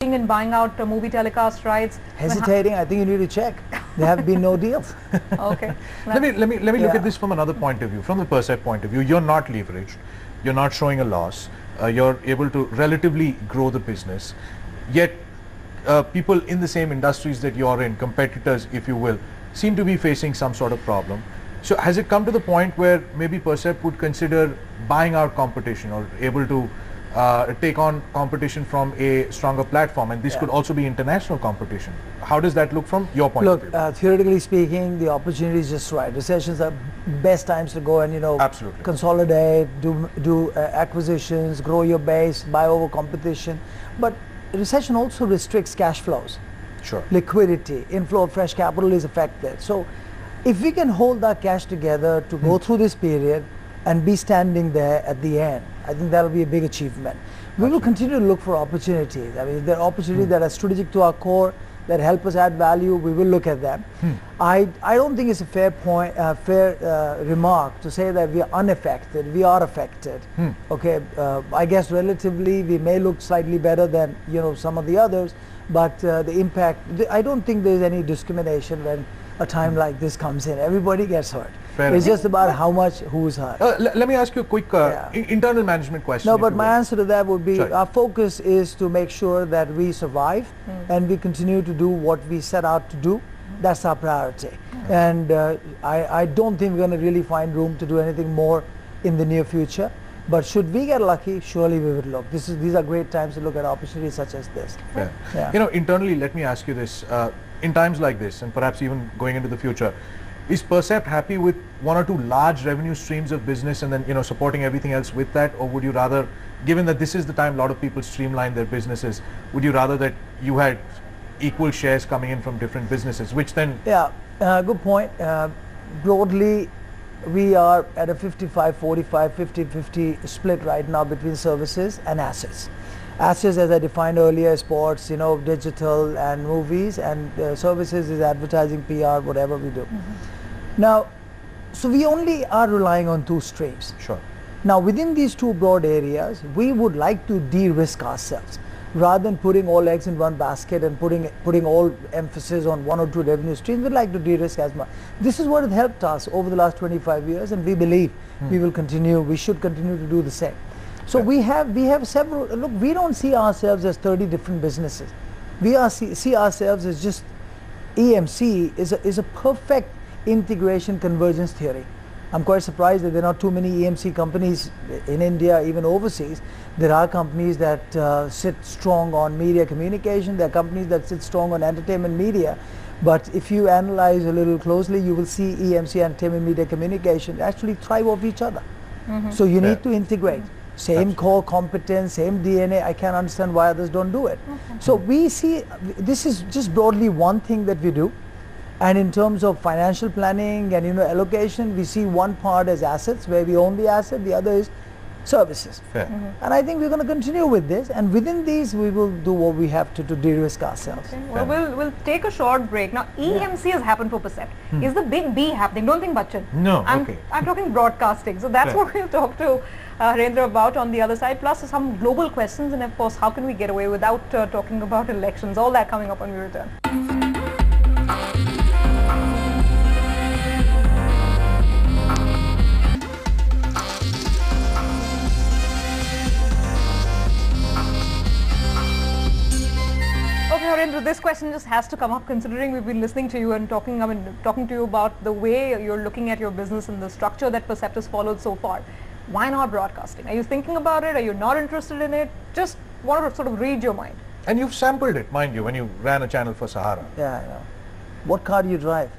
hesitating in buying out movie telecast rights? Hesitating? I think you need to check. There have been no deals. Okay. Let me look at this from another point of view. From the Percept point of view, you're not leveraged. You're not showing a loss. You're able to relatively grow the business. Yet, people in the same industries that you're in, competitors, if you will, seem to be facing some sort of problem. So has it come to the point where maybe Percept would consider buying out competition or able to take on competition from a stronger platform, and this could also be international competition? How does that look from your point of view? Theoretically speaking, the opportunity is just right. Recessions are best times to go and, you know, absolutely consolidate, do acquisitions, grow your base, buy over competition. But recession also restricts cash flows. Sure. Liquidity, inflow of fresh capital is affected. So if we can hold that cash together to go through this period and be standing there at the end, I think that'll be a big achievement. We will continue to look for opportunities. I mean, there are opportunities that are strategic to our core, that help us add value. We will look at them. I don't think it's a fair point, fair remark to say that we are unaffected. We are affected. Okay, I guess relatively we may look slightly better than, you know, some of the others, but the impact, I don't think there's any discrimination when a time like this comes in. Everybody gets hurt. It's just about how much who's hurt. Let me ask you a quick internal management question. No, but my answer to that would be, our focus is to make sure that we survive and we continue to do what we set out to do. That's our priority. And I don't think we're going to really find room to do anything more in the near future. But should we get lucky, surely we would look. These are great times to look at opportunities such as this. You know, internally, let me ask you this. In times like this, and perhaps even going into the future, is Percept happy with one or two large revenue streams of business and then, you know, supporting everything else with that? Or would you rather, given that this is the time a lot of people streamline their businesses, would you rather that you had equal shares coming in from different businesses, which then... Good point. Broadly, we are at a 55-45, 50-50 split right now between services and assets. Assets, as I defined earlier, sports, you know, digital and movies, and services is advertising, PR, whatever we do. Now, so we only are relying on two streams. Sure. Now, within these two broad areas, we would like to de-risk ourselves rather than putting all eggs in one basket and putting all emphasis on one or two revenue streams. We'd like to de-risk as much. This is what has helped us over the last 25 years, and we believe we will continue. We should continue to do the same. So we have several. Look, we don't see ourselves as 30 different businesses. We see ourselves as just EMC is a perfect integration convergence theory. I'm quite surprised that there are not too many EMC companies in India, even overseas. There are companies that sit strong on media communication. There are companies that sit strong on entertainment media. But if you analyze a little closely, you will see EMC, entertainment media communication, actually thrive off each other. So you need to integrate. Same core competence, same DNA. I can't understand why others don't do it. So we see, this is just broadly one thing that we do. And in terms of financial planning and, you know, allocation, we see one part as assets, where we own the asset, the other is services. And I think we're going to continue with this, and within these we will do what we have to de-risk ourselves. Well, we'll take a short break. Now, EMC has happened for Percept. Is the big B happening? Don't think Bachchan. No, I'm talking broadcasting. So that's what we'll talk to Harindra about on the other side, plus some global questions, and of course, how can we get away without talking about elections? All that coming up when we return. Harindra, this question just has to come up, considering we've been listening to you and talking to you about the way you're looking at your business and the structure that Percept has followed so far. Why not broadcasting? Are you thinking about it? Are you not interested in it? Just want to sort of read your mind. And you've sampled it, mind you, when you ran a channel for Sahara. Yeah, I know. What car do you drive?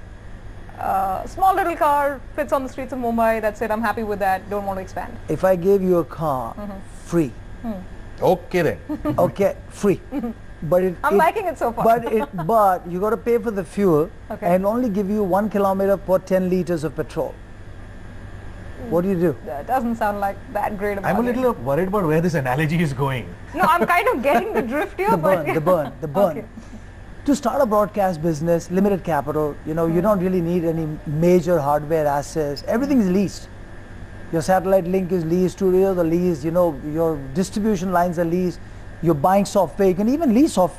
Small little car, fits on the streets of Mumbai. That's it. I'm happy with that. Don't want to expand. If I gave you a car, free. Okay then. Okay, free. But I'm liking it so far. But you got to pay for the fuel, and only give you 1 kilometer per 10 liters of petrol. What do you do? That doesn't sound like that great. I'm a little worried about where this analogy is going. No, I'm kind of getting the drift here. The burn. Okay. To start a broadcast business, limited capital. You know, you don't really need any major hardware assets. Everything is leased. Your satellite link is leased, studios are leased. You know, your distribution lines are leased. You're buying software. You can even lease software.